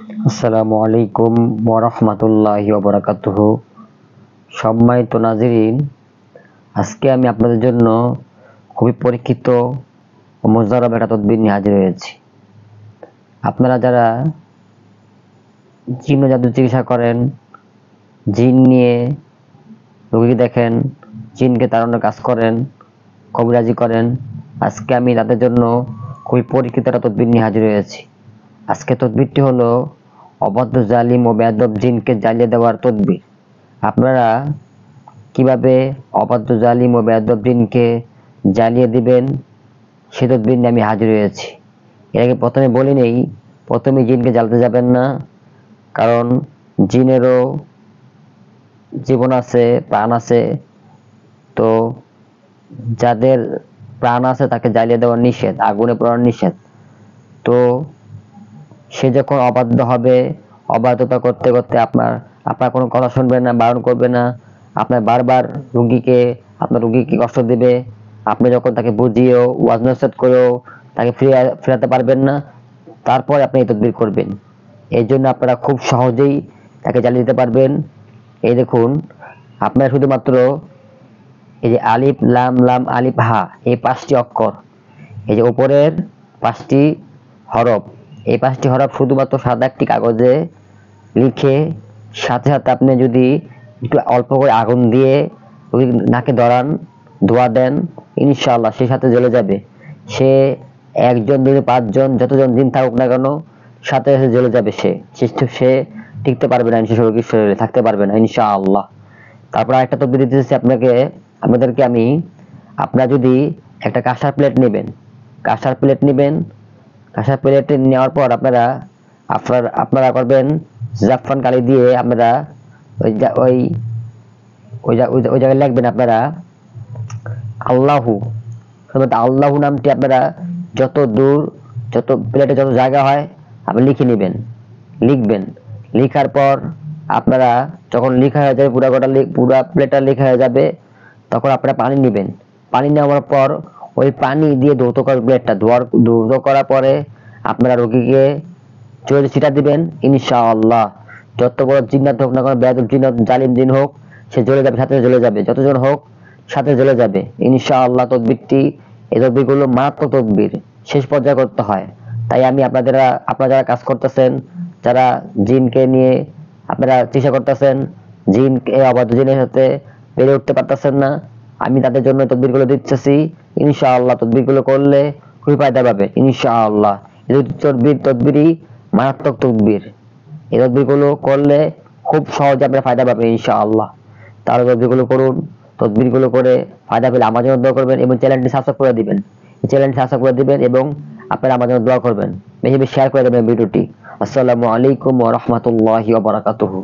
আসসালামু আলাইকুম ওয়া রাহমাতুল্লাহি ওয়া বারাকাতুহু। সম্মানিত নাজিরিন, আজকে আমি আপনাদের জন্য খুবই পরীক্ষিত ও মুজাররব একটা তদবির নিয়ে হাজির হয়েছি। আপনারা যারা জিন ও জাদু চিকিৎসা করেন, জিন নিয়ে রোগী দেখেন, জিনকে তাড়ানোর কাজ করেন, কবিরাজি করেন, আজকে আমি তাদের জন্য খুবই পরীক্ষিত একটা তদবির নিয়ে হাজির হয়েছি। আজকে তদবিরটি হলো অবাধ্য জালিম ও বেয়াদব জিনকে জ্বালিয়ে দেওয়ার তদবির। আপনারা কিভাবে অবাধ্য জালিম ও বেয়াদব জিনকে জ্বালিয়ে দিবেন সে তদবির নিয়ে আমি হাজির হয়েছি। এর আগে প্রথমে বলি নেই, প্রথমে জিনকে জ্বালতে যাবেন না, কারণ জিনেরও জীবন আছে, প্রাণ আছে। তো যাদের প্রাণ আছে তাকে জ্বালিয়ে দেওয়া নিষেধ, আগুনে পোড়ানো নিষেধ। তো সে যখন অবাধ্য হবে, অবাধ্যতা করতে করতে আপনার কোনো কথা শুনবে না, বারণ করবে না, আপনার বারবার আপনার রুগীকে কষ্ট দিবে। আপনি যখন তাকে বুঝিয়েও ওয়াজ নসিহত করেও তাকে ফেরাতে পারবেন না, তারপর আপনি এই তদবির করবেন। এই জন্য আপনারা খুব সহজেই তাকে জ্বালিয়ে দিতে পারবেন। এই দেখুন, আপনারা শুধুমাত্র এই যে আলিফ লাম লাম আলিফ হা, এই 5টি অক্ষর, এই যে উপরের 5টি হরফ, এই 5টি হরফ শুধুমাত্র সাদা একটি কাগজে লিখে সাথে সাথে আপনি যদি একটু অল্প করে আগুন দিয়ে ওই নাকে ধরান, ধোয়া দেন, ইনশাআল্লাহ সে সাথে জ্বলে যাবে। সে 1 জন 2 জন 5 জন যতজন দিন থাকুক না কেন, সাথে সাথে জ্বলে যাবে। সে টিকতে পারবে না, রোগীর শরীরে থাকতে পারবে না ইনশাআল্লাহ। তারপর আরেকটা তদবির দিতেছি আপনাদেরকে আমি। আপনারা যদি একটা কাঁসার প্লেট নেবেন, কাঁসার প্লেট নেওয়ার পর আপনারা করবেন জাফরান কালি দিয়ে আপনারা ওই জায়গায় লিখবেন আপনারা আল্লাহু। আল্লাহু নামটি আপনারা যত প্লেটে যত জায়গা হয় আপনি লিখবেন। লিখার পর আপনারা যখন লেখা হয়ে যাবে, পুরা প্লেটটা লেখা হয়ে যাবে, তখন আপনারা পানি নেবেন। পানি নেওয়ার পর ওই পানি দিয়ে ধৌত করবেন প্লেটটা। ধৌত করার পরে আপনারা রোগীকে চোখে ছিটা দিবেন, ইনশাআল্লাহ যত বড় জিন্নাত হোক না কেন, বেয়াদব জিন্নাত জালিম জিন হোক, সে জ্বলে যাবে, সাথে জ্বলে যাবে। যতজন হোক সাথে জ্বলে যাবে ইনশাআল্লাহ। এই তদবিরগুলো মারাত্মক তদবির, শেষ পর্যায়ে করতে হয়। তাই আমি আপনারা যারা কাজ করতেছেন, যারা জিনকে নিয়ে আপনারা চিকিৎসা করতেছেন, অবাধ্য জিনের সাথে পেরে উঠতে পারতেছেন না, আমি তাদের জন্য তদবিরগুলো দিচ্ছি। ইনশাআল্লাহ তদবিরগুলো করলে খুবই ফায়দা পাবে ইনশাআল্লাহ। এই তদবিরই মারাত্মক তদবির। এই তদবিরগুলো করলে খুব সহজে আপনারা ফায়দা পাবেন ইনশাআল্লাহ। তাহলে তদবিরগুলো করুন, তদবিরগুলো করে ফায়দা পেলে আমার জন্য দোয়া করবেন এবং চ্যানেলটি সাবস্ক্রাইব করে দিবেন এবং আপনারা আমার জন্য দোয়া করবেন। বেশি বেশি শেয়ার করে দেবেন ভিডিওটি। আসসালামু আলাইকুম ওয়া রাহমাতুল্লাহি ওয়া বারাকাতুহু।